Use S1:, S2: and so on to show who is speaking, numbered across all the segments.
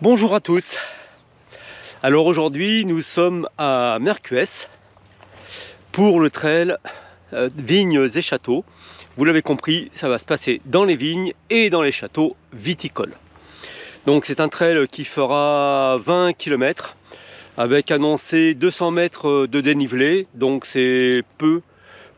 S1: Bonjour à tous. Alors aujourd'hui nous sommes à Mercuès pour le trail vignes et châteaux. Vous l'avez compris, ça va se passer dans les vignes et dans les châteaux viticoles. Donc c'est un trail qui fera 20 km avec annoncé 200 mètres de dénivelé, donc c'est peu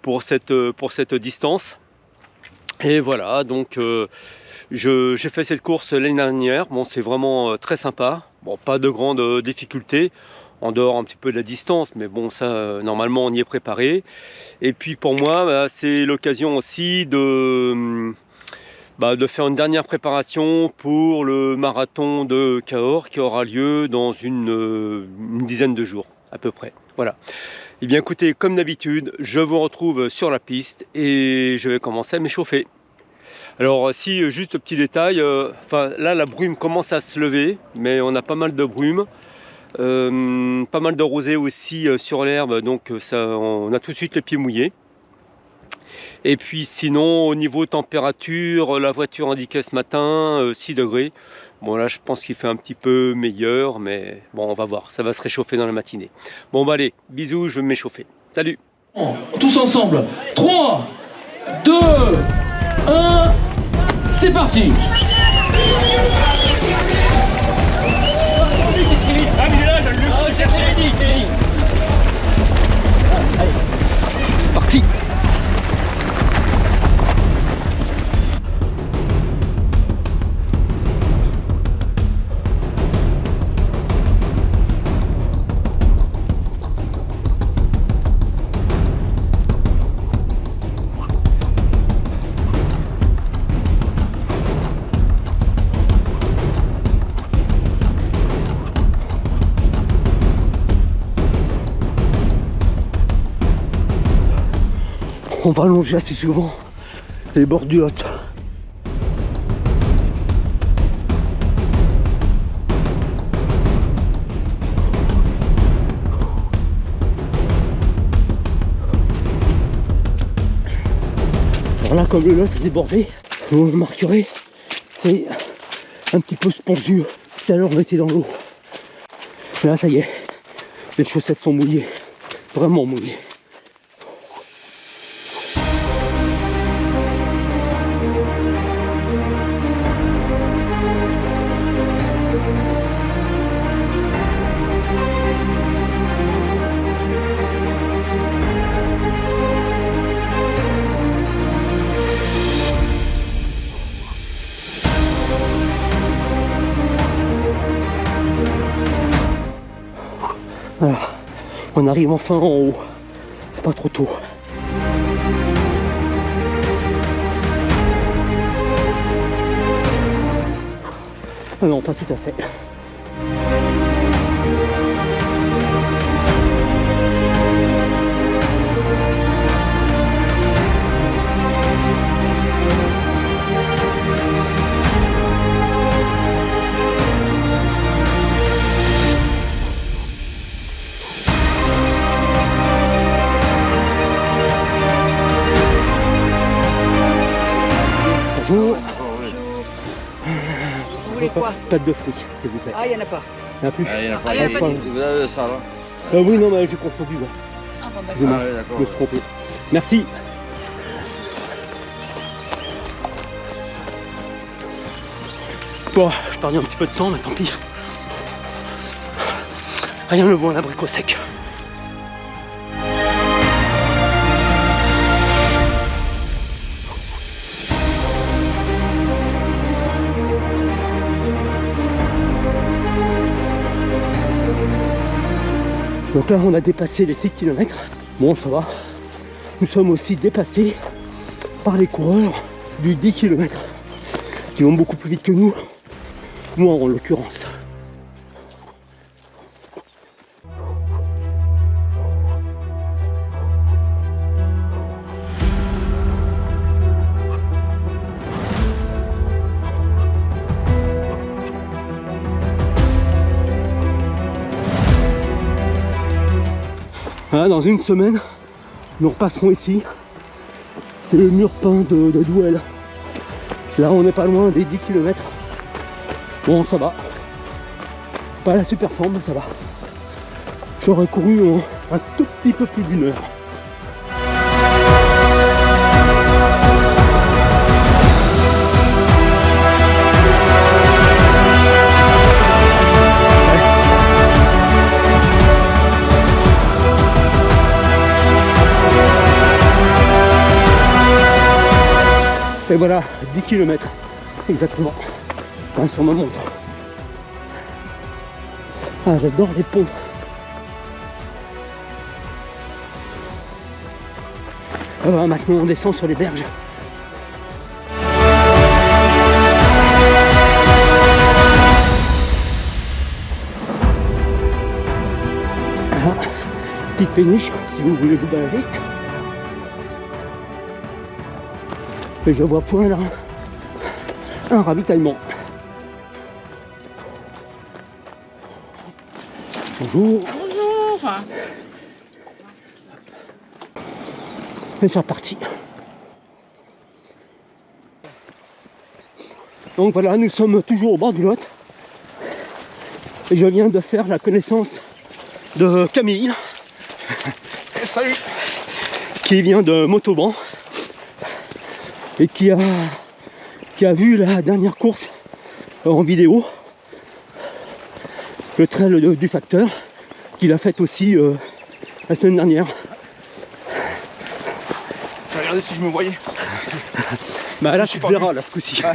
S1: pour cette distance. Et voilà, donc j'ai fait cette course l'année dernière. Bon, c'est vraiment très sympa. Bon, pas de grandes difficultés, en dehors un petit peu de la distance, mais bon, ça, normalement, on y est préparé. Et puis pour moi, c'est l'occasion aussi de faire une dernière préparation pour le marathon de Cahors qui aura lieu dans une dizaine de jours, à peu près. Voilà. Et bien écoutez, comme d'habitude, je vous retrouve sur la piste et je vais commencer à m'échauffer. Alors si, juste petit détail, là la brume commence à se lever, mais on a pas mal de brume, pas mal de rosée aussi sur l'herbe, donc on a tout de suite les pieds mouillés. Et puis sinon, au niveau température, la voiture indiquait ce matin 6 degrés. Bon là je pense qu'il fait un petit peu meilleur, mais bon on va voir, ça va se réchauffer dans la matinée. Bon bah allez, bisous, je vais m'échauffer. Salut.
S2: Tous ensemble, 3, 2, 1, c'est parti.
S1: Parti. On va allonger assez souvent les bords du Lot. Alors là, comme le Lot est débordé, vous remarquerez, c'est un petit peu spongieux. Tout à l'heure, on était dans l'eau. Là, ça y est, les chaussettes sont mouillées, vraiment mouillées. Voilà, on arrive enfin en haut, c'est pas trop tôt. Ah non, pas tout à fait. Bonjour.
S3: Vous voulez quoi?
S1: Pâte de fruits, s'il vous plaît.
S3: Ah, il n'y en a pas.
S1: Il n'y en a plus.
S4: Ah, il y en a pas.
S3: Ah, il y en a pas.
S4: Vous avez ça là?
S1: Oui, non, mais j'ai confondu. Ouais.
S3: Ah, bon,
S1: Excusez-moi,
S4: Ah, oui, d'accord.
S1: je me suis trompé. Merci. Bon, je perds un petit peu de temps, mais tant pis. Rien ne vaut un abricot sec. Donc là, on a dépassé les 6 km. Bon, ça va. Nous sommes aussi dépassés par les coureurs du 10 km qui vont beaucoup plus vite que nous. Moi, en l'occurrence. Voilà, dans une semaine, nous repasserons ici. C'est le mur peint de Douel. Là, on n'est pas loin des 10 km. Bon, ça va. Pas la super forme, mais ça va. J'aurais couru un tout petit peu plus d'1 heure. Et voilà, 10 km exactement. Enfin, sur ma montre. Ah, j'adore les ponts. Ah bah, maintenant on descend sur les berges. Voilà. Petite péniche si vous voulez vous balader. Et je vois point là un ravitaillement. Bonjour.
S3: Bonjour.
S1: Et c'est reparti. Donc voilà, nous sommes toujours au bord du Lot. Et je viens de faire la connaissance de Camille. Salut. Qui vient de Montauban. Et qui a vu la dernière course en vidéo. Le trail du facteur. Qu'il a fait aussi la semaine dernière.
S3: J'ai regardé si je me voyais.
S1: Bah là tu te verras là ce coup-ci.
S3: Ouais.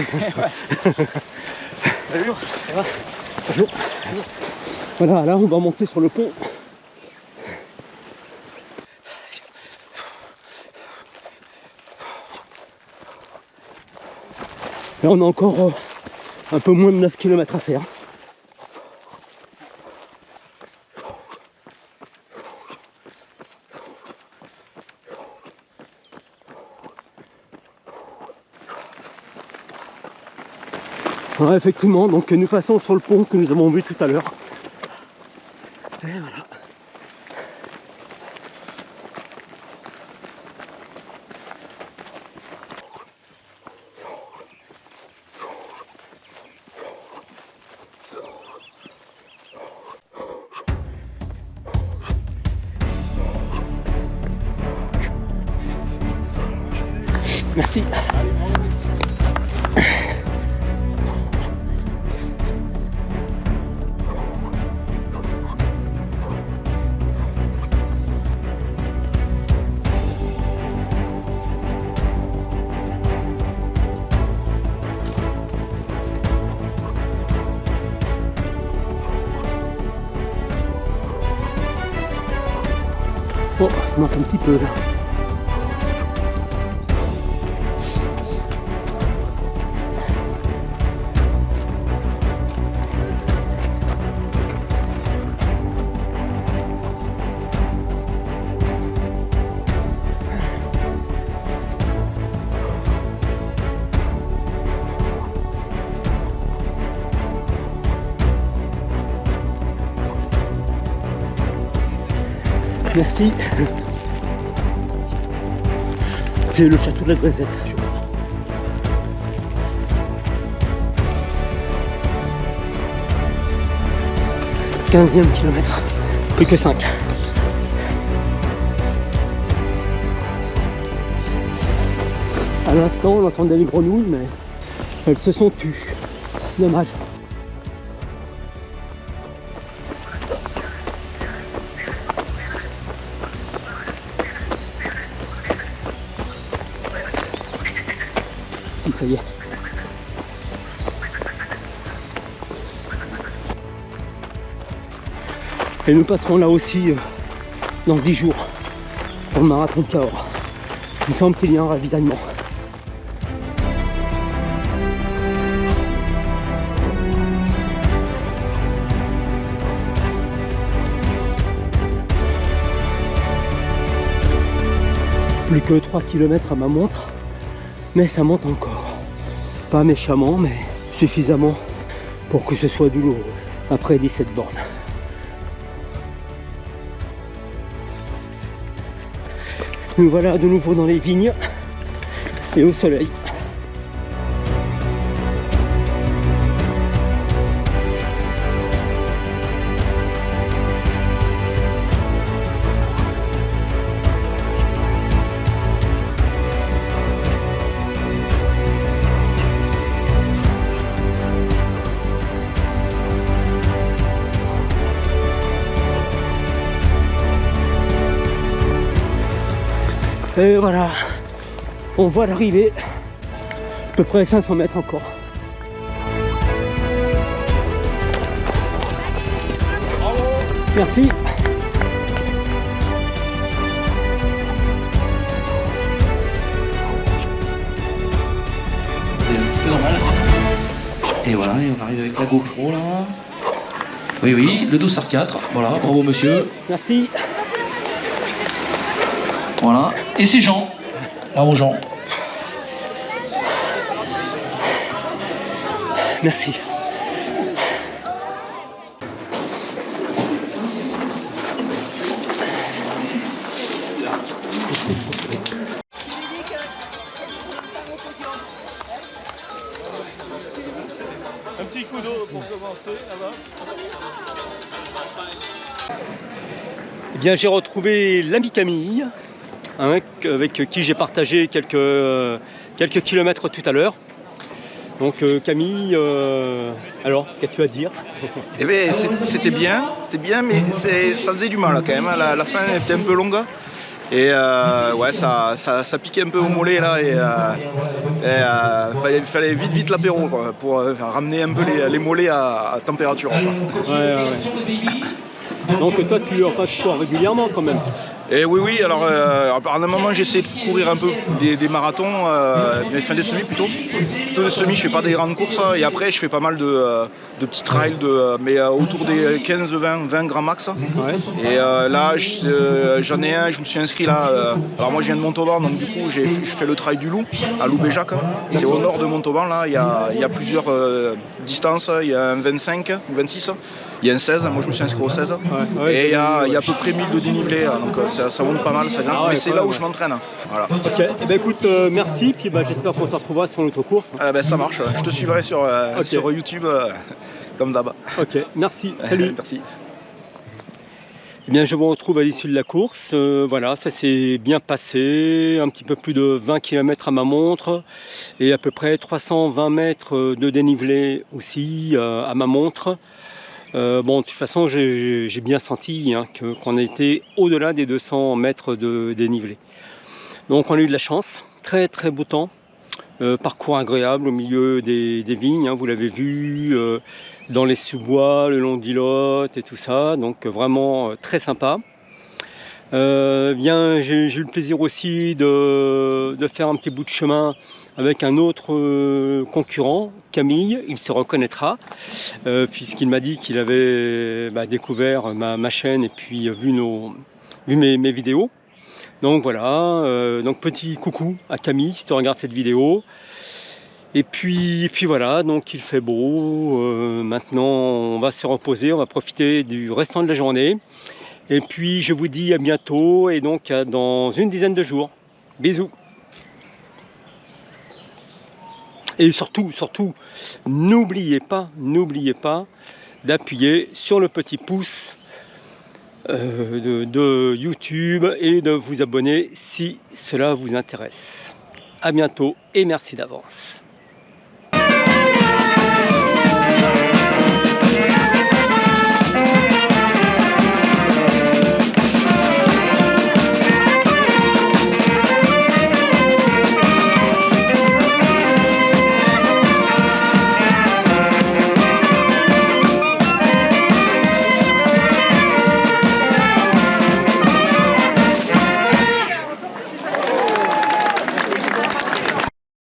S3: Bonjour.
S1: Bonjour. Voilà, là on va monter sur le pont. Là on a encore un peu moins de 9 km à faire. Ouais, effectivement, donc nous passons sur le pont que nous avons vu tout à l'heure. Et voilà. Merci. Oh, il manque un petit peu là. Merci. C'est le château de la Grisette, je crois. « 15e kilomètre, plus que 5. À l'instant, on entendait les grenouilles, mais elles se sont tues. Dommage. Si, ça y est. Et nous passerons là aussi dans 10 jours pour le marathon de Cahors. Il semble qu'il y a un ravitaillement. Plus que 3 km à ma montre, mais ça monte encore. Pas méchamment, mais suffisamment pour que ce soit douloureux après 17 bornes. Nous voilà de nouveau dans les vignes et au soleil. Et voilà, on voit l'arrivée, à peu près 500 mètres encore. Merci.
S2: C'est un petit peu normal. Et voilà, et on arrive avec la GoPro là. Oui, oui, le Dossard 4. Voilà, bravo monsieur.
S1: Merci.
S2: Voilà. Et c'est Jean. Bravo Jean.
S1: Merci.
S3: Un petit coup d'eau pour commencer là-bas.
S1: Eh bien, j'ai retrouvé l'ami Camille, hein, avec qui j'ai partagé quelques kilomètres tout à l'heure. Donc Camille, alors qu'as-tu à dire?
S3: Eh bien, c'était bien, mais ça faisait du mal quand même. La fin était un peu longue. Et ouais, ça piquait un peu au mollet là. Et fallait vite l'apéro pour ramener un peu les mollets à température. Quoi.
S1: Ouais. Donc toi, tu cours régulièrement quand même?
S3: Et oui, alors à un moment j'essaie de courir un peu des marathons, mais des semis plutôt des semis, je fais pas des grandes courses, et après je fais pas mal de petits trails, mais autour des 15-20 grands max.
S1: Ouais.
S3: Et là j'en ai un, je me suis inscrit là, alors moi je viens de Montauban, donc du coup je fais le trail du Loup à Loubéjac, c'est au nord de Montauban là, il y a plusieurs distances, il y a un 25 ou 26. Il y a un 16, moi je me suis inscrit au 16,
S1: ouais,
S3: et il y a à peu près 1000 de dénivelé, donc ça monte pas mal, ça grimpe, mais c'est là où je m'entraîne. Voilà.
S1: Ok, eh ben, écoute, merci, puis j'espère qu'on se retrouvera sur notre course.
S3: Ça marche, je te suivrai sur YouTube comme d'hab.
S1: Ok, merci, salut.
S3: Merci.
S1: Eh bien, je vous retrouve à l'issue de la course. Voilà, ça s'est bien passé, un petit peu plus de 20 km à ma montre et à peu près 320 mètres de dénivelé aussi à ma montre. Bon, de toute façon, j'ai bien senti qu'on était au-delà des 200 mètres de dénivelé. Donc, on a eu de la chance. Très, très beau temps. Parcours agréable au milieu des vignes, vous l'avez vu, dans les sous-bois, le long d'Ilotte et tout ça. Donc, vraiment très sympa. Bien, j'ai eu le plaisir aussi de faire un petit bout de chemin avec un autre concurrent, Camille, il se reconnaîtra, puisqu'il m'a dit qu'il avait découvert ma chaîne et puis vu mes vidéos. Donc voilà, donc petit coucou à Camille si tu regardes cette vidéo. Et puis voilà, donc il fait beau, maintenant on va se reposer, on va profiter du restant de la journée. Et puis je vous dis à bientôt et donc dans une dizaine de jours. Bisous. Et surtout, n'oubliez pas d'appuyer sur le petit pouce de YouTube et de vous abonner si cela vous intéresse. À bientôt et merci d'avance.